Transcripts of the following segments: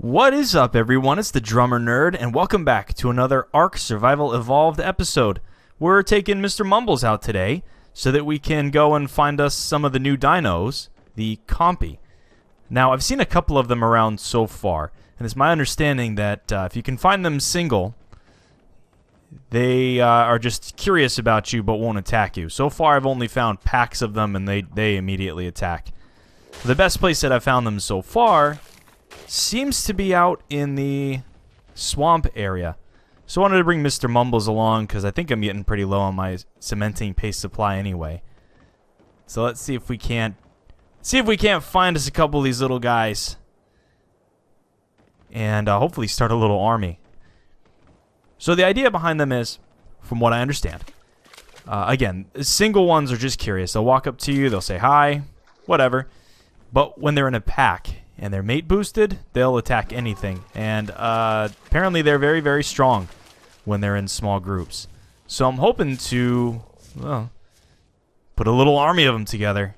What is up, everyone? It's the Drummer Nerd, and welcome back to another ARK Survival Evolved episode. We're taking Mr. Mumbles out today so that we can go and find us some of the new dinos, the Compy. Now, I've seen a couple of them around so far, and it's my understanding that if you can find them single, they are just curious about you but won't attack you. So far, I've only found packs of them, and they immediately attack. The best place that I've found them so far seems to be out in the swamp area. So I wanted to bring Mr. Mumbles along because I think I'm getting pretty low on my cementing paste supply anyway. So let's see if we can't find us a couple of these little guys and hopefully start a little army. So the idea behind them is, from what I understand, again, single ones are just curious. They'll walk up to you, they'll say hi, whatever. But when they're in a pack and they're mate boosted, they'll attack anything. And apparently they're very, very strong when they're in small groups. So I'm hoping to, well, put a little army of them together.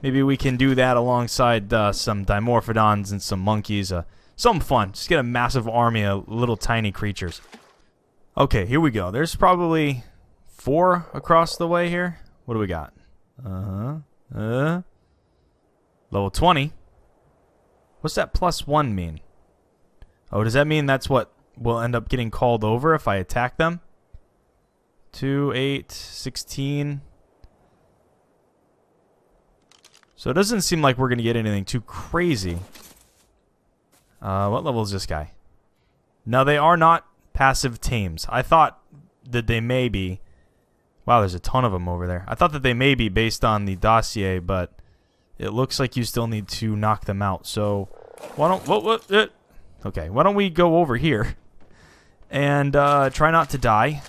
Maybe we can do that alongside some dimorphodons and some monkeys. Something fun. Just get a massive army of little tiny creatures. Okay, here we go. There's probably 4 across the way here. What do we got? Level 20. What's that +1 mean? Oh, does that mean that's what will end up getting called over if I attack them? 2, 8, 16. So it doesn't seem like we're going to get anything too crazy. What level is this guy? No, they are not passive tames. I thought that they may be. Wow, there's a ton of them over there. I thought that they may be based on the dossier, but it looks like you still need to knock them out. So why don't okay, why don't we go over here and try not to die.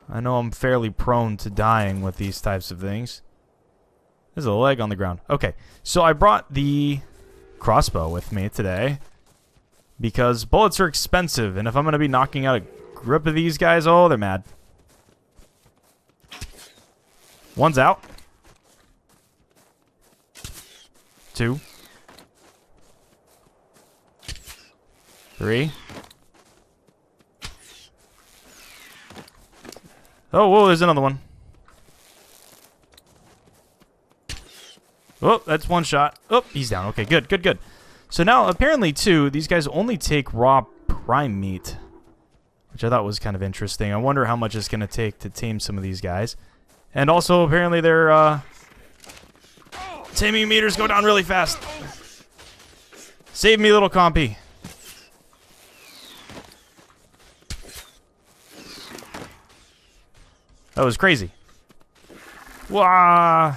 I know I'm fairly prone to dying with these types of things. There's a leg on the ground. Okay, so I brought the crossbow with me today because bullets are expensive, and if I'm going to be knocking out a group of these guys, oh, they're mad. One's out. 2. 3. Oh, whoa, there's another one. Oh, that's one shot. Oh, he's down. Okay, good, good, good. So now, apparently, too, these guys only take raw prime meat, which I thought was kind of interesting. I wonder how much it's going to take to tame some of these guys. And also, apparently, their taming meters go down really fast. Save me, little Compy. That was crazy. Wah!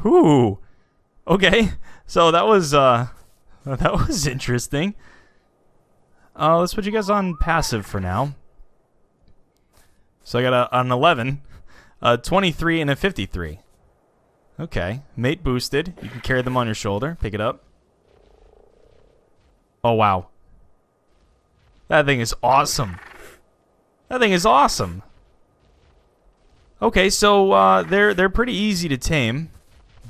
Whew. Okay. So that was interesting. Let's put you guys on passive for now. So I got an 11, a 23, and a 53. Okay. Mate boosted. You can carry them on your shoulder. Pick it up. Oh, wow. That thing is awesome. That thing is awesome. Okay, so they're pretty easy to tame.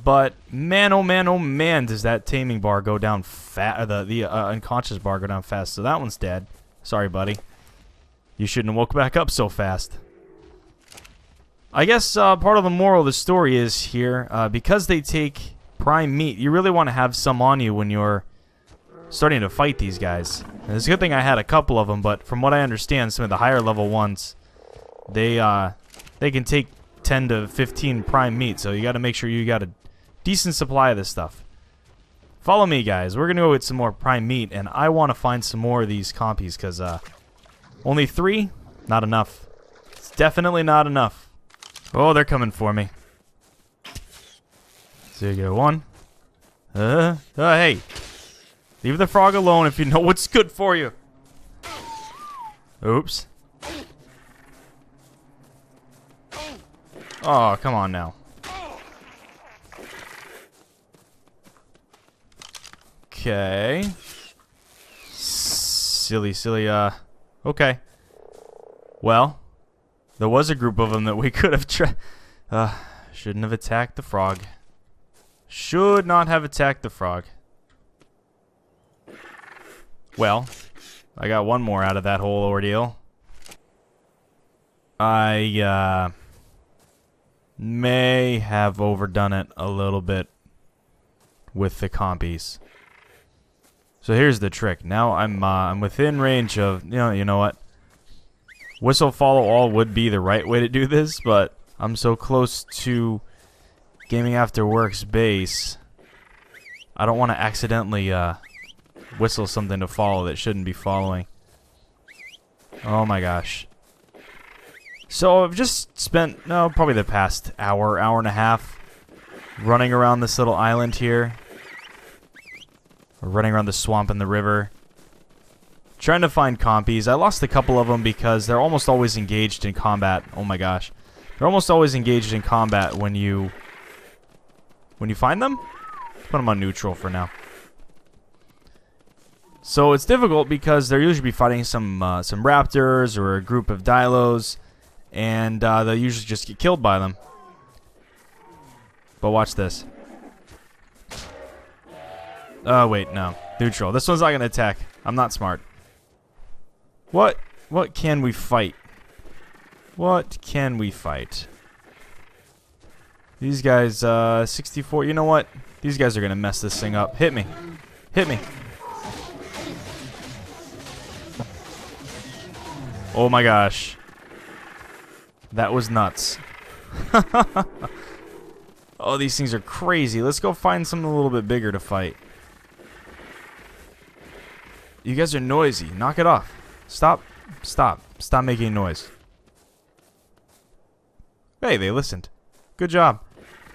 But man, oh man, does that taming bar go down fast? The unconscious bar go down fast. So that one's dead. Sorry, buddy. You shouldn't have woke back up so fast. I guess part of the moral of the story is here, because they take prime meat, you really want to have some on you when you're starting to fight these guys. And it's a good thing I had a couple of them, but from what I understand, some of the higher level ones, they can take 10 to 15 prime meat, so you got to make sure you got a decent supply of this stuff. Follow me, guys. We're going to go get some more prime meat, and I want to find some more of these compies, because only 3? Not enough. It's definitely not enough. Oh, they're coming for me. So you go 1. Hey. Leave the frog alone if you know what's good for you. Oops. Oh, come on now. Okay. Silly. Okay. Well, there was a group of them that we could have Shouldn't have attacked the frog. Should not have attacked the frog. Well, I got one more out of that whole ordeal. I may have overdone it a little bit with the compies. So here's the trick. Now I'm within range of, you know what? Whistle follow all would be the right way to do this, but I'm so close to Gaming After Work's base. I don't want to accidentally whistle something to follow that shouldn't be following. Oh my gosh. So I've just spent, probably the past hour and a half running around this little island here. Or running around the swamp and the river. Trying to find compies. I lost a couple of them because they're almost always engaged in combat. Oh my gosh. They're almost always engaged in combat when you find them. Put them on neutral for now. So it's difficult because they'll usually be fighting some raptors or a group of dilos, and they'll usually just get killed by them. But watch this. Oh wait, no. Neutral. This one's not gonna attack. I'm not smart. What can we fight? What can we fight? These guys, 64. You know what? These guys are gonna mess this thing up. Hit me. Hit me. Oh my gosh. That was nuts. Oh, these things are crazy. Let's go find something a little bit bigger to fight. You guys are noisy. Knock it off. Stop. Stop. Stop making noise. Hey, they listened. Good job.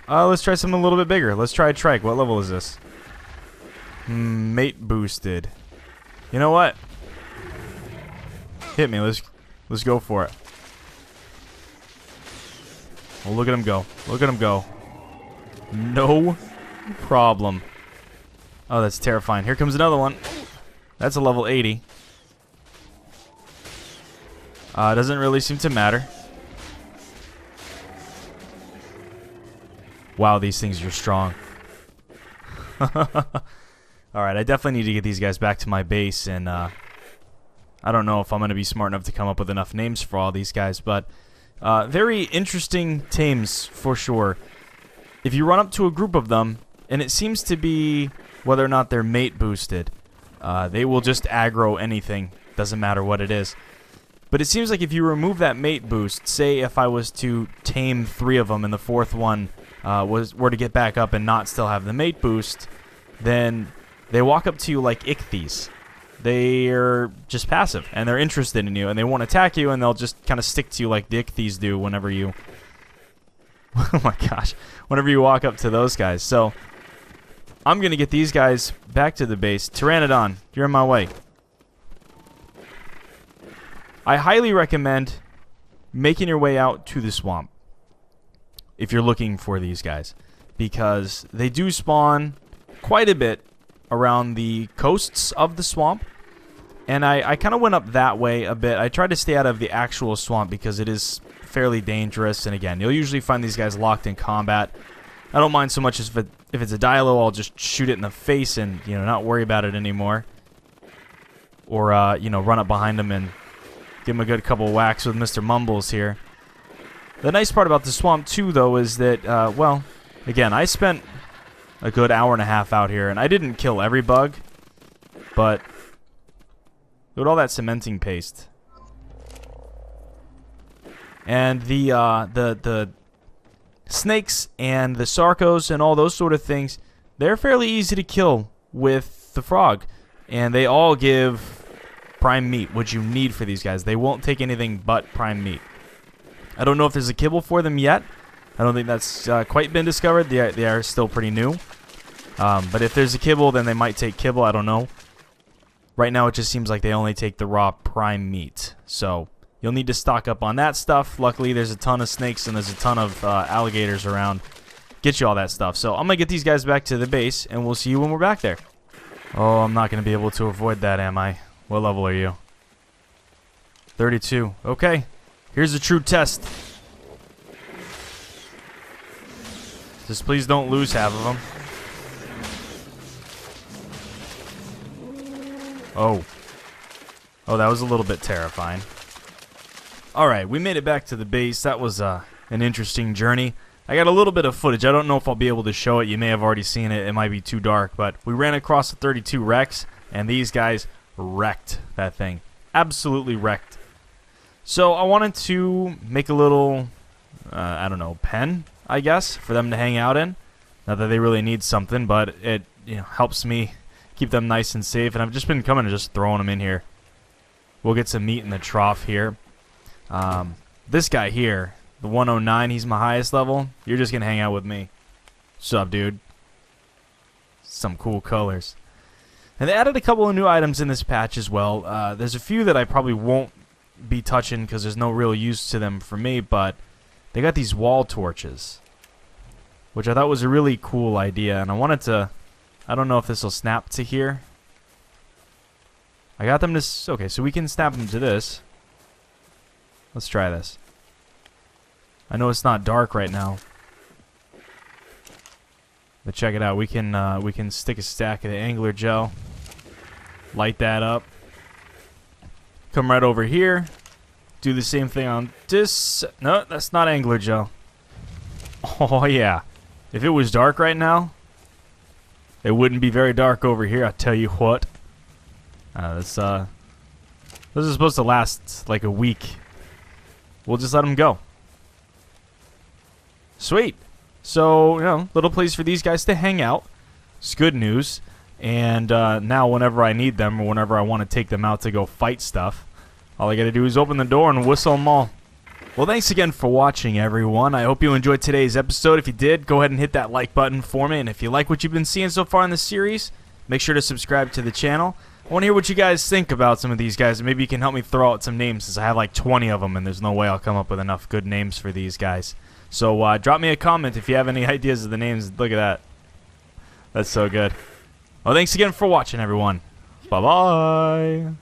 Let's try something a little bit bigger. Let's try a trike. What level is this? Mate boosted. You know what? Hit me. Let's go for it. Oh, look at him go. Look at him go. No problem. Oh, that's terrifying. Here comes another one. That's a level 80. Doesn't really seem to matter. Wow, these things are strong. Alright, I definitely need to get these guys back to my base, and I don't know if I'm going to be smart enough to come up with enough names for all these guys, but very interesting tames for sure. If you run up to a group of them, and it seems to be whether or not they're mate boosted, they will just aggro anything, doesn't matter what it is. But it seems like if you remove that mate boost, say if I was to tame 3 of them and the 4th one were to get back up and not still have the mate boost, then they walk up to you like ichthyes. They're just passive, and they're interested in you, and they won't attack you, and they'll just kind of stick to you like the ichthyes do whenever you... oh my gosh. Whenever you walk up to those guys. So, I'm going to get these guys back to the base. Pteranodon, you're in my way. I highly recommend making your way out to the swamp if you're looking for these guys, because they do spawn quite a bit around the coasts of the swamp, and I kind of went up that way a bit. I tried to stay out of the actual swamp because it is fairly dangerous, and again, you'll usually find these guys locked in combat. I don't mind so much if it's a dilo, I'll just shoot it in the face and, not worry about it anymore. Or, run up behind them and give him a good couple whacks with Mr. Mumbles here. The nice part about the swamp, too, though, is that, well, again, I spent a good hour and a half out here, and I didn't kill every bug, but look at all that cementing paste. And the snakes and the sarcos and all those sort of things, they're fairly easy to kill with the frog, and they all give prime meat, which you need for these guys. They won't take anything but prime meat. I don't know if there's a kibble for them yet. I don't think that's quite been discovered. They are still pretty new. But if there's a kibble, then they might take kibble. I don't know. Right now, it just seems like they only take the raw prime meat. So you'll need to stock up on that stuff. Luckily, there's a ton of snakes and there's a ton of alligators around. Get you all that stuff. So I'm going to get these guys back to the base, and we'll see you when we're back there. Oh, I'm not going to be able to avoid that, am I? What level are you? 32. Okay. Here's a true test. Just please don't lose half of them. Oh. Oh, that was a little bit terrifying. Alright, we made it back to the base. That was an interesting journey. I got a little bit of footage. I don't know if I'll be able to show it. You may have already seen it. It might be too dark. But we ran across the 32 Rex, and these guys wrecked that thing. Absolutely wrecked. So I wanted to make a little, I don't know, pen, I guess, for them to hang out in. Not that they really need something, but it helps me keep them nice and safe. And I've just been coming and just throwing them in here. We'll get some meat in the trough here. This guy here, the 109, he's my highest level. You're just going to hang out with me. What's up, dude? Some cool colors. And they added a couple of new items in this patch as well. There's a few that I probably won't be touching because there's no real use to them for me, but they got these wall torches, which I thought was a really cool idea, and I wanted to, I don't know if this will snap to here. I got them to, okay, so we can snap them to this. Let's try this. I know it's not dark right now, but check it out. We can stick a stack of the angler gel, light that up, come right over here, do the same thing on this. No, that's not angler gel. Oh yeah, if it was dark right now, it wouldn't be very dark over here. I tell you what. This is supposed to last like a week. We'll just let them go. Sweet. So, little place for these guys to hang out. It's good news. And now whenever I need them or whenever I want to take them out to go fight stuff, all I got to do is open the door and whistle them all. Well, thanks again for watching, everyone. I hope you enjoyed today's episode. If you did, go ahead and hit that like button for me. And if you like what you've been seeing so far in the series, make sure to subscribe to the channel. I want to hear what you guys think about some of these guys. Maybe you can help me throw out some names since I have like 20 of them and there's no way I'll come up with enough good names for these guys. So drop me a comment if you have any ideas of the names. Look at that. That's so good. Well, thanks again for watching, everyone. Bye-bye.